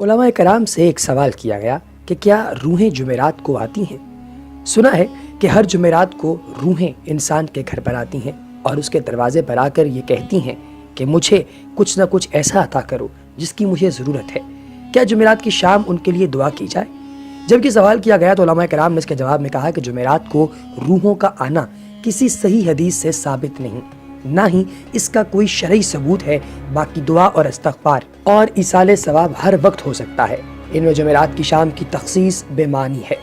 उलमा कराम से एक सवाल किया गया कि क्या रूहें जुमेरात को आती हैं। सुना है कि हर जुमेरात को रूहें इंसान के घर पर आती हैं और उसके दरवाजे पर आकर ये कहती हैं कि मुझे कुछ ना कुछ ऐसा अता करो जिसकी मुझे ज़रूरत है। क्या जुमेरात की शाम उनके लिए दुआ की जाए? जबकि सवाल किया गया तो उलमा कराम ने इसके जवाब में कहा कि जुमेरात को रूहों का आना किसी सही हदीस से साबित नहीं, ना ही इसका कोई शरई सबूत है। बाकी दुआ और इस्तग़फ़ार और इसाले सवाब हर वक्त हो सकता है। इनमें जुमेरात की शाम की तख़सीस बेमानी है।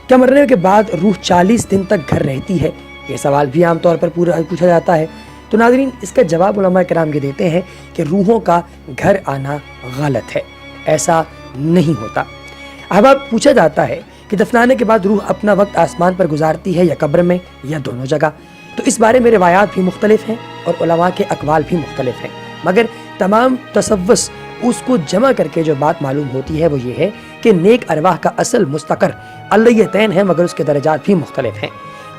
क्या मरने के बाद रूह 40 दिन तक घर रहती है? ये सवाल भी आमतौर पर पूछा जाता है। तो नाज़रीन, इसका जवाब उलमा कराम ये देते हैं कि रूहों का घर आना गलत है, ऐसा नहीं होता। अब पूछा जाता है कि दफनाने के बाद रूह अपना वक्त आसमान पर गुजारती है या कब्र में या दोनों जगह। तो इस बारे में रिवायात भी मुख्तलिफ हैं और उलमा के अक़वाल भी मुख्तलिफ हैं, मगर तमाम तसव्वुस उसको जमा करके जो बात मालूम होती है वो ये है कि नेक अरवाह का असल मुस्तकर अल्लयतैन है, मगर उसके दर्जात भी मुख्तलिफ हैं।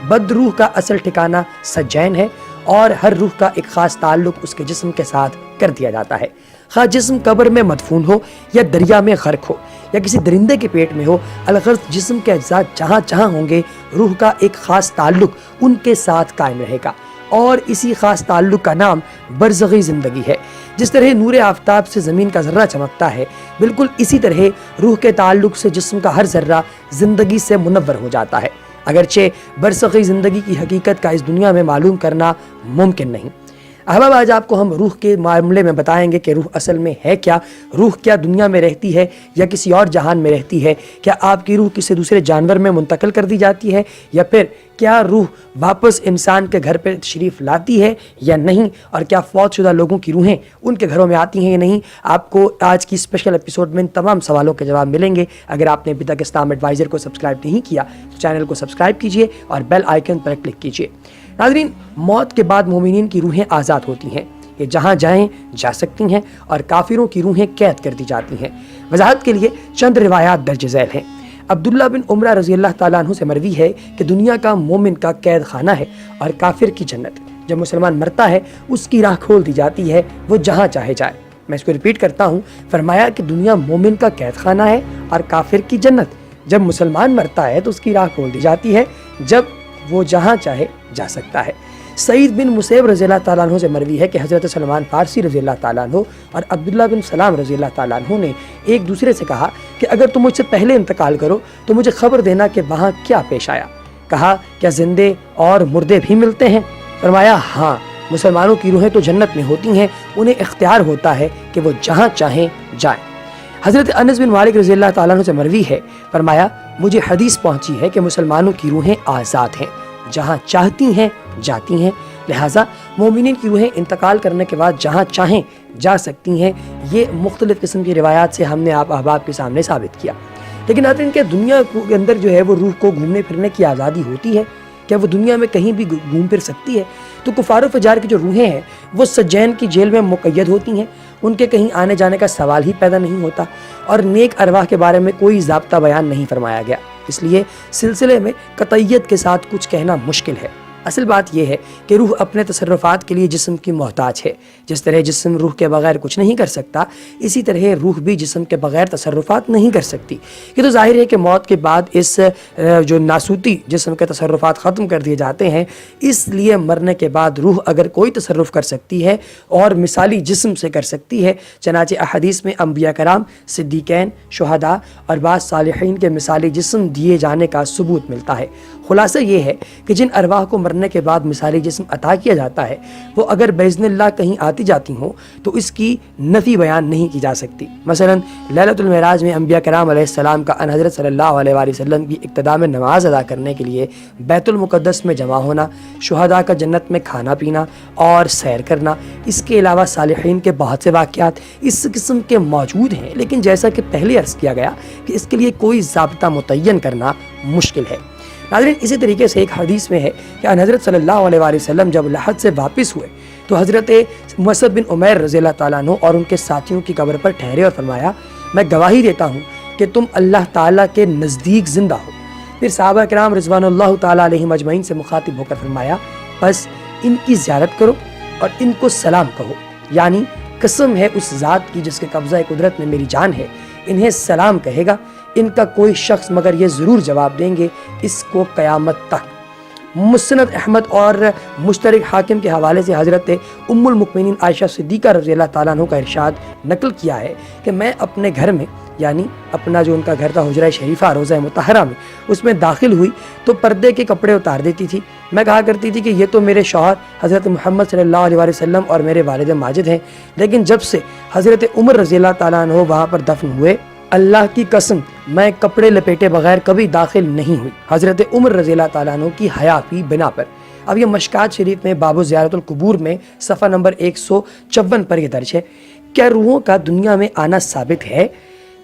बद रूह का असल ठिकाना सज्जैन है और हर रूह का एक ख़ास ताल्लुक उसके जिस्म के साथ कर दिया जाता है। खा जिस्म कब्र में मदफून हो या दरिया में गर्क हो या किसी दरिंदे के पेट में हो, अलगर्ज जिस्म के अज्जा जहाँ जहाँ होंगे रूह का एक ख़ास ताल्लुक उनके साथ कायम रहेगा और इसी ख़ास ताल्लुक का नाम बरज़गी ज़िंदगी है। जिस तरह नूर आफ्ताब से ज़मीन का ज़र्रा चमकता है, बिल्कुल इसी तरह रूह के ताल्लुक से जिस्म का हर ज़र्रा ज़िंदगी से मुनव्वर हो जाता है। अगरचे बरज़गी ज़िंदगी की हकीकत का इस दुनिया में मालूम करना मुमकिन नहीं। अहबाब, आज आपको हम रूह के मामले में बताएंगे कि रूह असल में है क्या, रूह क्या दुनिया में रहती है या किसी और जहान में रहती है, क्या आपकी रूह किसी दूसरे जानवर में मुंतकिल कर दी जाती है या फिर क्या रूह वापस इंसान के घर पर तशरीफ़ लाती है या नहीं, और क्या फौतशुदा लोगों की रूहें उनके घरों में आती हैं या नहीं। आपको आज की स्पेशल एपिसोड में इन तमाम सवालों के जवाब मिलेंगे। अगर आपने अभी तक इस्लाम एडवाइज़र को सब्सक्राइब नहीं किया तो चैनल को सब्सक्राइब कीजिए और बेल आइकन पर क्लिक कीजिए। नाज़रीन, मौत के बाद मोमिनीन की रूहें आज़ाद होती हैं, ये जहाँ जाएं जा सकती हैं और काफिरों की रूहें कैद कर दी जाती हैं। वजाहत के लिए चंद रिवायात दर्ज झैल हैं। अब्दुल्ला बिन उमरा रज़ी अल्लाह ताला अन्हु से मरवी है कि दुनिया का मोमिन का कैद खाना है और काफिर की जन्नत। जब मुसलमान मरता है उसकी राह खोल दी जाती है, वो जहाँ चाहे जाए। मैं इसको रिपीट करता हूँ, फरमाया कि दुनिया मोमिन का कैद खाना है और काफिर की जन्नत। जब मुसलमान मरता है तो उसकी राह खोल दी जाती है, जब वो जहाँ चाहे जा सकता है। सईद बिन मुसैब रज़ी अल्लाह ताला अन्हु से मरवी है कि हज़रत सलमान फ़ारसी रज़ी अल्लाह ताला अन्हु और अब्दुल्ला बिन सलाम रज़ी अल्लाह ताला अन्हु ने एक दूसरे से कहा कि अगर तुम मुझसे पहले इंतकाल करो तो मुझे खबर देना कि वहाँ क्या पेश आया। कहा, क्या जिंदे और मुर्दे भी मिलते हैं? फरमाया, हाँ, मुसलमानों की रूहें तो जन्नत में होती हैं, उन्हें इख्तियार होता है कि वो जहाँ चाहें जाएँ। हज़रत अनस बिन मालिक रज़ी अल्लाह ताला अन्हु से मरवी है, फरमाया, मुझे हदीस पहुँची है कि मुसलमानों की रूहें आज़ाद हैं, जहाँ चाहती हैं जाती हैं। लिहाजा मोमिनीन की रूहें इंतकाल करने के बाद जहाँ चाहें जा सकती हैं। ये मुख्तलिफ़ किस्म की रिवायात से हमने आप अहबाब के सामने साबित किया। लेकिन आते इनके दुनिया के अंदर जो है वो रूह को घूमने फिरने की आज़ादी होती है? क्या वो दुनिया में कहीं भी घूम फिर सकती है? तो कुफार फजार की जो रूहें हैं वो सज्जैन की जेल में मुक़य्यद होती हैं, उनके कहीं आने जाने का सवाल ही पैदा नहीं होता और नेक अरवाह के बारे में कोई ज़ाब्ता बयान नहीं फरमाया गया। इसलिए सिलसिले में कतईयत के साथ कुछ कहना मुश्किल है। असल बात यह है कि रूह अपने तसर्रुफ़ात के लिए जिस्म की मोहताज है। जिस तरह जिस्म रूह के बगैर कुछ नहीं कर सकता, इसी तरह रूह भी जिस्म के बगैर तसर्रुफ़ात नहीं कर सकती। ये तो जाहिर है कि मौत के बाद इस जो नासूती जिस्म के तसर्रुफ़ात ख़त्म कर दिए जाते हैं, इसलिए मरने के बाद रूह अगर कोई तसर्रुफ़ कर सकती है और मिसाली जिस्म से कर सकती है। चनाचे अहदीस में अंबिया कराम, सिद्दीक़ैन, शुहदा और बाज़ सालिहीन के मिसाली जिस्म दिए जाने का सबूत मिलता है। खुलासा ये है कि जिन अरवाह को मरने के बाद मिसाली जिस्म अता किया जाता है वो अगर बेइज़्निल्लाह कहीं आती जाती हो तो इसकी नफ़ी बयान नहीं की जा सकती। मसलन लैलतुल मेराज में अंबिया कराम अलैहिस्सलाम का अन हज़रत सल्लल्लाहु अलैहि वसल्लम की इक्तदा में नमाज अदा करने के लिए बैतुल मुक़द्दस में जमा होना, शुहदा का जन्नत में खाना पीना और सैर करना, इसके अलावा सालिहीन के बहुत से वाक़यात इस किस्म के मौजूद हैं। लेकिन जैसा कि पहले अर्ज़ किया गया कि इसके लिए कोई ज़ाब्ता मुतय्यन करना मुश्किल है। नाज़रीन, इसी तरीके से एक हदीस में है कि हज़रत सल्लल्लाहु अलैहि वसल्लम जब लहद से वापस हुए तो हज़रत मुसअब बिन उमैर रज़ी अल्लाह ताला अन्हु और उनके साथियों की कब्र पर ठहरे और फरमाया, मैं गवाही देता हूँ कि तुम अल्लाह ताला के नज़दीक ज़िंदा हो। फिर सहाबा किराम रिज़वानुल्लाह ताला अलैहिम अजमईन से मुखातिब होकर फरमाया, बस इनकी ज़ियारत करो और इनको सलाम कहो, यानी कसम है उस ज़ात की जिसके कब्ज़ा कुदरत में मेरी जान है, انہیں سلام کہے گا، ان کا کوئی شخص مگر یہ ضرور جواب دیں گے اس کو قیامت تک۔ مسند احمد اور مشترک حاکم کے حوالے سے حضرت ام المؤمنین عائشہ صدیقہ رضی اللہ تعالیٰ عنہ کا ارشاد نقل کیا ہے کہ میں اپنے گھر میں، یعنی اپنا جو ان کا گھر تھا حجرہ شریفہ روضہ مطہرہ میں، اس میں داخل ہوئی تو پردے کے کپڑے اتار دیتی تھی۔ میں کہا کرتی تھی کہ یہ تو میرے شوہر حضرت محمد صلی اللہ علیہ وسلم اور میرے والد ماجد ہیں، لیکن جب سے حضرت عمر رضی اللہ تعالیٰ عنہ وہاں پر دفن ہوئے، اللہ کی قسم میں کپڑے لپیٹے بغیر کبھی داخل نہیں ہوئی، حضرت عمر رضی اللہ تعالیٰ عنہ کی حیا کی بنا پر۔ اب یہ مشکات شریف میں باب زیارت القبور میں صفحہ نمبر 154 پر یہ درج ہے۔ کیا روحوں کا دنیا میں آنا ثابت ہے؟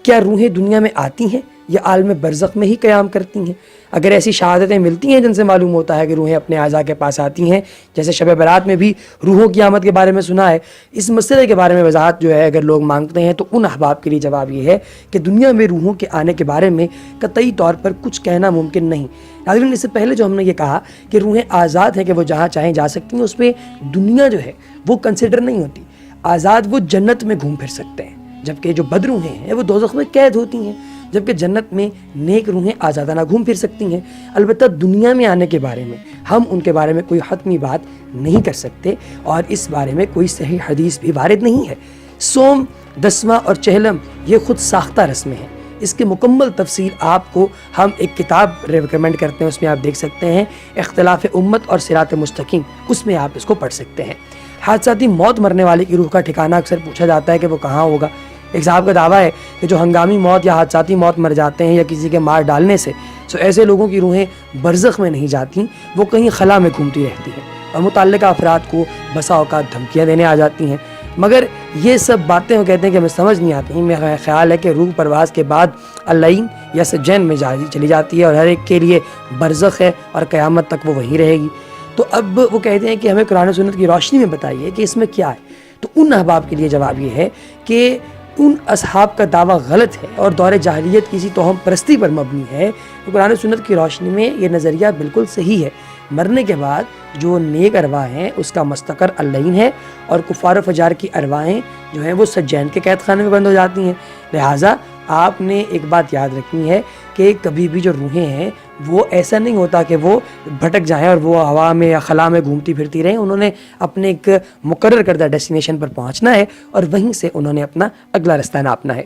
کیا روحیں دنیا میں آتی ہیں یا عالم برزخ میں ہی قیام کرتی ہیں؟ اگر ایسی شہادتیں ملتی ہیں جن سے معلوم ہوتا ہے کہ روحیں اپنے اعضاء کے پاس آتی ہیں، جیسے شب برات میں بھی روحوں کی آمد کے بارے میں سنا ہے، اس مسئلے کے بارے میں وضاحت جو ہے اگر لوگ مانگتے ہیں تو ان احباب کے لیے جواب یہ ہے کہ دنیا میں روحوں کے آنے کے بارے میں قطعی طور پر کچھ کہنا ممکن نہیں۔ ناظرین، اس سے پہلے جو ہم نے یہ کہا کہ روحیں آزاد ہیں کہ وہ جہاں چاہیں جا سکتی ہیں، اس میں دنیا جو ہے وہ کنسیڈر نہیں ہوتی۔ آزاد وہ جنت میں گھوم پھر سکتے ہیں، جبکہ جو بد روحیں ہیں وہ دوزخ میں قید ہوتی ہیں، جبکہ جنت میں نیک روحیں آزادانہ گھوم پھر سکتی ہیں۔ البتہ دنیا میں آنے کے بارے میں ہم ان کے بارے میں کوئی حتمی بات نہیں کر سکتے، اور اس بارے میں کوئی صحیح حدیث بھی وارد نہیں ہے۔ سوم، دسواں اور چہلم یہ خود ساختہ رسمیں ہیں۔ اس کی مکمل تفصیل آپ کو ہم ایک کتاب ریکمینڈ کرتے ہیں، اس میں آپ دیکھ سکتے ہیں اختلاف امت اور صراط مستقیم، اس میں آپ اس کو پڑھ سکتے ہیں۔ حادثاتی موت مرنے والے کی روح کا ٹھکانہ اکثر پوچھا جاتا ہے کہ وہ کہاں ہوگا۔ ایک صاحب کا دعویٰ ہے کہ جو ہنگامی موت یا حادثاتی موت مر جاتے ہیں یا کسی کے مار ڈالنے سے، سو ایسے لوگوں کی روحیں برزخ میں نہیں جاتی، وہ کہیں خلا میں گھومتی رہتی ہیں اور متعلقہ افراد کو بسا اوقات دھمکیاں دینے آ جاتی ہیں۔ مگر یہ سب باتیں وہ کہتے ہیں کہ ہمیں سمجھ نہیں آتی۔ میرا خیال ہے کہ روح پرواز کے بعد اللعین یا سجین میں چلی جاتی ہے اور ہر ایک کے لیے برزخ ہے اور قیامت تک وہ وہیں رہے گی۔ تو اب وہ کہتے ہیں کہ ہمیں قرآن و سنت کی روشنی میں بتائیے کہ اس میں کیا ہے۔ تو ان احباب کے لیے جواب یہ ہے کہ ان اصحاب کا دعویٰ غلط ہے اور دور جاہلیت کسی توہم پرستی پر مبنی ہے۔ تو قرآن و سنت کی روشنی میں یہ نظریہ بالکل صحیح ہے۔ مرنے کے بعد جو نیک ارواح ہیں اس کا مستقر اللعین ہے، اور کفار و فجار کی ارواحیں جو ہیں وہ سجین کے قید خانے میں بند ہو جاتی ہیں۔ لہٰذا آپ نے ایک بات یاد رکھنی ہے کہ کبھی بھی جو روحیں ہیں وہ ایسا نہیں ہوتا کہ وہ بھٹک جائیں اور وہ ہوا میں یا خلا میں گھومتی پھرتی رہیں۔ انہوں نے اپنے ایک مقرر کردہ ڈیسٹینیشن پر پہنچنا ہے اور وہیں سے انہوں نے اپنا اگلا رستہ ناپنا ہے۔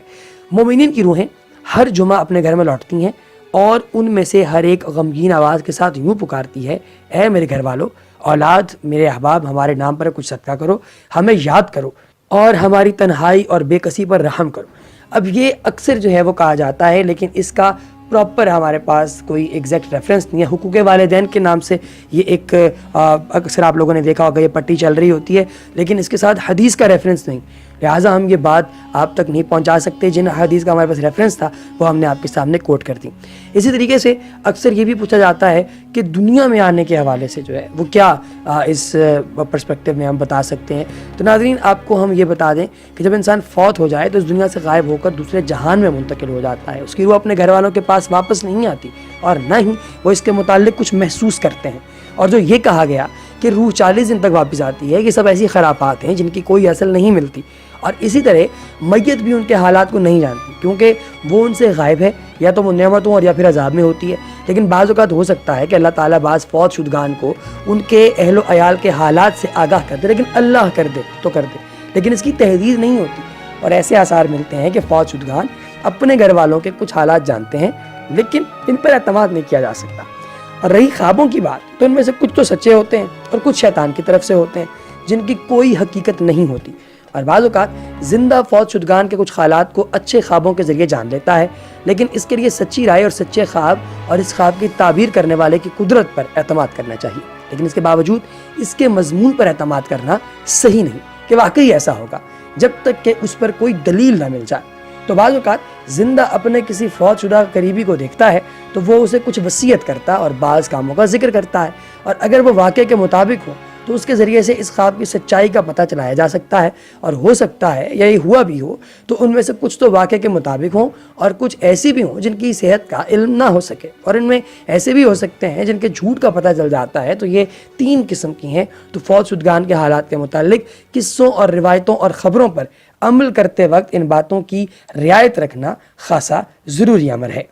مومنین کی روحیں ہر جمعہ اپنے گھر میں لوٹتی ہیں اور ان میں سے ہر ایک غمگین آواز کے ساتھ یوں پکارتی ہے، اے میرے گھر والو، اولاد، میرے احباب، ہمارے نام پر کچھ صدقہ کرو، ہمیں یاد کرو اور ہماری تنہائی اور بے کسی پر رحم کرو۔ اب یہ اکثر جو ہے وہ کہا جاتا ہے، لیکن اس کا پراپر ہمارے پاس کوئی ایگزیکٹ ریفرنس نہیں ہے۔ حقوق والدین کے نام سے یہ ایک اکثر آپ لوگوں نے دیکھا ہوگا یہ پٹی چل رہی ہوتی ہے، لیکن اس کے ساتھ حدیث کا ریفرنس نہیں، لہٰذا ہم یہ بات آپ تک نہیں پہنچا سکتے۔ جن حدیث کا ہمارے پاس ریفرنس تھا وہ ہم نے آپ کے سامنے کوٹ کر دی۔ اسی طریقے سے اکثر یہ بھی پوچھا جاتا ہے کہ دنیا میں آنے کے حوالے سے جو ہے وہ کیا اس پرسپیکٹیو میں ہم بتا سکتے ہیں۔ تو ناظرین، آپ کو ہم یہ بتا دیں کہ جب انسان فوت ہو جائے تو اس دنیا سے غائب ہو کر دوسرے جہان میں منتقل ہو جاتا ہے، اس کی روح اپنے گھر والوں کے پاس واپس نہیں آتی اور نہ ہی وہ اس کے متعلق کچھ محسوس کرتے ہیں۔ اور جو یہ کہا گیا کہ روح 40 دن تک واپس آتی ہے، یہ سب ایسی خرافات ہیں جن کی کوئی اصل نہیں ملتی۔ اور اسی طرح میت بھی ان کے حالات کو نہیں جانتی، کیونکہ وہ ان سے غائب ہے، یا تو وہ نعمتوں اور یا پھر عذاب میں ہوتی ہے۔ لیکن بعض اوقات ہو سکتا ہے کہ اللہ تعالیٰ بعض فوت شدگان کو ان کے اہل و عیال کے حالات سے آگاہ کر دے، لیکن اللہ کر دے تو کر دے، لیکن اس کی تحدید نہیں ہوتی۔ اور ایسے آثار ملتے ہیں کہ فوت شدگان اپنے گھر والوں کے کچھ حالات جانتے ہیں، لیکن ان پر اعتماد نہیں کیا جا سکتا۔ اور رہی خوابوں کی بات، تو ان میں سے کچھ تو سچے ہوتے ہیں اور کچھ شیطان کی طرف سے ہوتے ہیں جن کی کوئی حقیقت نہیں ہوتی۔ اور بعض اوقات زندہ فوت شدگان کے کچھ حالات کو اچھے خوابوں کے ذریعے جان لیتا ہے، لیکن اس کے لیے سچی رائے اور سچے خواب اور اس خواب کی تعبیر کرنے والے کی قدرت پر اعتماد کرنا چاہیے۔ لیکن اس کے باوجود اس کے مضمون پر اعتماد کرنا صحیح نہیں کہ واقعی ایسا ہوگا، جب تک کہ اس پر کوئی دلیل نہ مل جائے۔ تو بعض اوقات زندہ اپنے کسی فوت شدہ قریبی کو دیکھتا ہے تو وہ اسے کچھ وصیت کرتا اور بعض کاموں کا ذکر کرتا ہے، اور اگر وہ واقعے کے مطابق ہو تو اس کے ذریعے سے اس خواب کی سچائی کا پتہ چلایا جا سکتا ہے۔ اور ہو سکتا ہے یا یہ ہوا بھی ہو تو ان میں سے کچھ تو واقعے کے مطابق ہوں اور کچھ ایسی بھی ہوں جن کی صحت کا علم نہ ہو سکے، اور ان میں ایسے بھی ہو سکتے ہیں جن کے جھوٹ کا پتہ چل جاتا ہے۔ تو یہ 3 قسم کی ہیں۔ تو فوت شدگان کے حالات کے متعلق قصوں اور روایتوں اور خبروں پر عمل کرتے وقت ان باتوں کی رعایت رکھنا خاصا ضروری امر ہے۔